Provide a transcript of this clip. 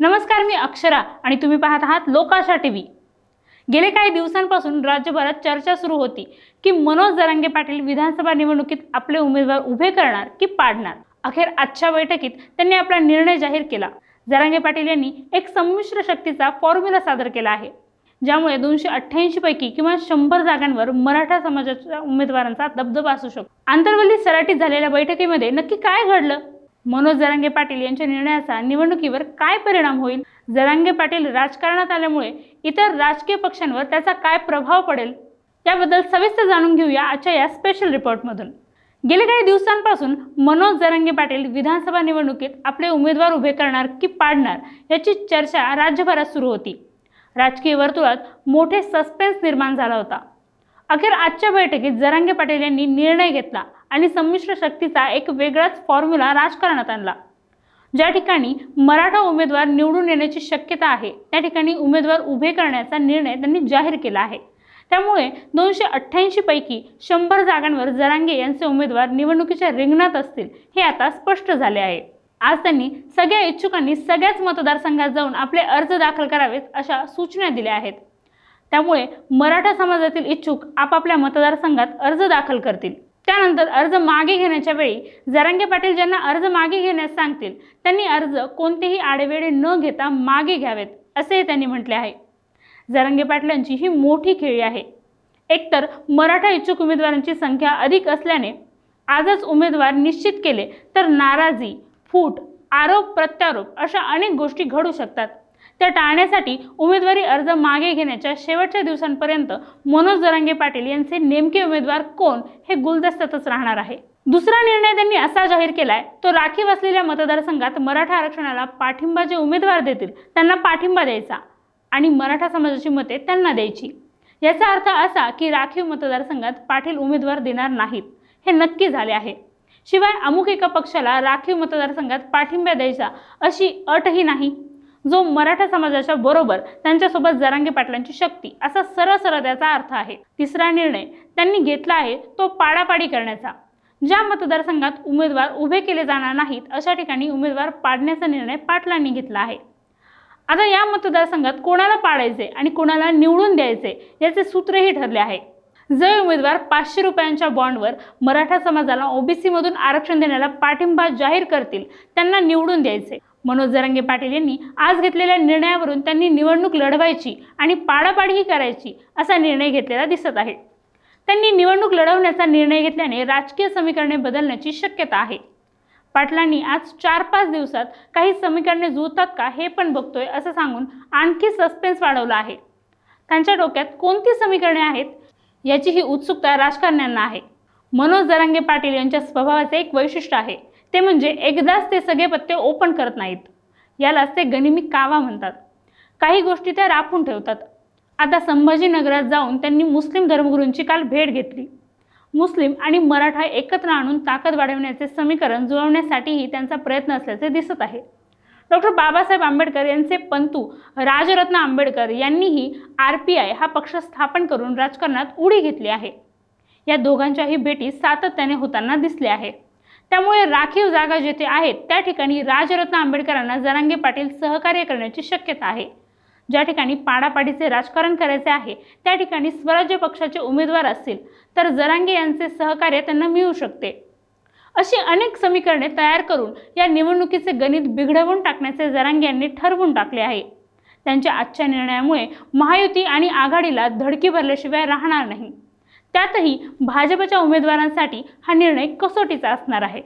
नमस्कार, मी अक्षरा आणि तुम्ही पाहत आहात लोकाशा टीव्ही। गेले काही दिवसांपासून राज्यभरात चर्चा सुरू होती की मनोज जरांगे पाटील विधानसभा निवडणुकीत आपले उमेदवार उभे करणार की पाडणार। अखेर आजच्या बैठकीत त्यांनी आपला निर्णय जाहीर केला। जरांगे पाटील यांनी एक संमिश्र शक्तीचा फॉर्म्युला सादर केला आहे, ज्यामुळे 288 पैकी किमान 100 जागांवर मराठा समाजाच्या उमेदवारांचा दबदबा असू शकतो। आंतरवली सराटीत झालेल्या बैठकीमध्ये नक्की काय घडलं? मनोज जरांगे पाटील यांच्या निर्णयाचा निवडणुकीवर काय परिणाम होईल? जरांगे पाटील राजकारणात आल्यामुळे इतर राजकीय पक्षांवर त्याचा काय प्रभाव पडेल? याबद्दल सविस्तर जाणून घेऊया आजच्या या स्पेशल रिपोर्टमधून। गेले काही दिवसांपासून मनोज जरांगे पाटील विधानसभा निवडणुकीत आपले उमेदवार उभे करणार की पाडणार याची चर्चा राज्यभरात सुरू होती। राजकीय वर्तुळात मोठे सस्पेन्स निर्माण झाला होता। अखेर आजच्या बैठकीत जरांगे पाटील यांनी निर्णय घेतला आणि संमिश्र शक्तीचा एक वेगळाच फॉर्म्युला राजकारणात आणला। ज्या ठिकाणी मराठा उमेदवार निवडून येण्याची शक्यता आहे त्या ठिकाणी उमेदवार उभे करण्याचा निर्णय त्यांनी जाहीर केला आहे। त्यामुळे 288 पैकी 100 जागांवर जरांगे यांचे उमेदवार निवडणुकीच्या रिंगणात असतील हे आता स्पष्ट झाले आहे। आज त्यांनी सगळ्या इच्छुकांनी सगळ्याच मतदारसंघात जाऊन आपले अर्ज दाखल करावेत अशा सूचना दिल्या आहेत। त्यामुळे मराठा समाजातील इच्छुक आपापल्या मतदारसंघात अर्ज दाखल करतील। त्यानंतर अर्ज मागे घेण्याच्या वेळी जरांगे पाटील ज्यांना अर्ज मागे घेण्यास सांगतील त्यांनी अर्ज कोणतेही आडेवेडे न घेता मागे घ्यावेत असे त्यांनी म्हटले आहे। जरांगे पाटलांची ही मोठी खेळी आहे। एकतर मराठा इच्छुक उमेदवारांची संख्या अधिक असल्याने आजच उमेदवार निश्चित केले तर नाराजी, फूट, आरोप प्रत्यारोप अशा अनेक गोष्टी घडू शकतात। त्या टाळण्यासाठी उमेदवारी अर्ज मागे घेण्याच्या शेवटच्या दिवसांपर्यंत मनोज जरांगे पाटील यांचे नेमके उमेदवार कोण हे गुलदस्त्यातच राहणार आहे। दुसरा निर्णय त्यांनी असा जाहीर केलाय तो राखीव असलेल्या मतदारसंघात मराठा आरक्षणाला पाठिंबा जे उमेदवार देतील त्यांना पाठिंबा द्यायचा आणि मराठा समाजाची मते त्यांना द्यायची। याचा अर्थ असा की राखीव मतदारसंघात पाटील उमेदवार देणार नाहीत हे नक्की झाले आहे। शिवाय अमुक एका पक्षाला राखीव मतदारसंघात पाठिंबा द्यायचा अशी अटही नाही। जो मराठा समाजाच्या बरोबर त्यांच्यासोबत जरांगे पाटलांची शक्ती असा सरळ त्याचा अर्थ आहे। तिसरा निर्णय त्यांनी घेतला आहे तो पाडापाडी करण्याचा। ज्या मतदारसंघात उमेदवार उभे केले जाणार नाहीत अशा ठिकाणी उमेदवार पाडण्याचा निर्णय पाटलांनी घेतला आहे। आता या मतदारसंघात कोणाला पाडायचे आणि कोणाला निवडून द्यायचे याचे सूत्रही ठरले आहे। जे उमेदवार 500 रुपयांच्या बॉन्डवर मराठा समाजाला ओबीसी मधून आरक्षण देण्याला पाठिंबा जाहीर करतील त्यांना निवडून द्यायचे। मनोज जरांगे पाटील यांनी आज घेतलेल्या निर्णयावरून त्यांनी निवडणूक लढवायची आणि पाडापाडीही करायची असा निर्णय घेतलेला दिसत आहे। त्यांनी निवडणूक लढवण्याचा निर्णय घेतल्याने राजकीय समीकरणे बदलण्याची शक्यता आहे। पाटलांनी आज 4-5 दिवसात काही समीकरणे जुळतात का हे पण बघतोय असं सांगून आणखी सस्पेन्स वाढवला आहे। त्यांच्या डोक्यात कोणती समीकरणे आहेत याची ही उत्सुकता राजकारण्यांना आहे। मनोज जरांगे पाटील यांच्या स्वभावाचे एक वैशिष्ट्य आहे ते म्हणजे एकदाच ते सगळे पत्ते ओपन करत नाहीत। यालाच ते गनिमी कावा म्हणतात। काही गोष्टी त्या राखून ठेवतात। आता संभाजीनगरात जाऊन त्यांनी मुस्लिम धर्मगुरूंची काल भेट घेतली। मुस्लिम आणि मराठा एकत्र आणून ताकद वाढवण्याचे समीकरण जुळवण्यासाठीही त्यांचा प्रयत्न असल्याचे दिसत आहे। डॉक्टर बाबासाहेब आंबेडकर यांचे पंतू राजरत्न आंबेडकर यांनीही RPI हा पक्ष स्थापन करून राजकारणात उडी घेतली आहे। या दोघांच्याही भेटी सातत्याने होताना दिसले आहे। त्यामुळे राखीव जागा जेथे आहेत त्या ठिकाणी राजरत्न आंबेडकरांना जरांगे पाटील सहकार्य करण्याची शक्यता आहे। ज्या ठिकाणी पाडापाडीचे राजकारण करायचे आहे त्या ठिकाणी स्वराज्य पक्षाचे उमेदवार असतील तर जरांगे यांचे सहकार्य त्यांना मिळू शकते। अशी अनेक समीकरणे तयार करून या निवडणुकीचे गणित बिघडवून टाकण्याचे जरांगे यांनी ठरवून टाकले आहे। त्यांच्या आजच्या निर्णयामुळे महायुती आणि आघाडीला धडकी भरल्याशिवाय राहणार नाही। त्यातही भाजपच्या उमेदवारांसाठी हा निर्णय कसोटीचा असणार आहे।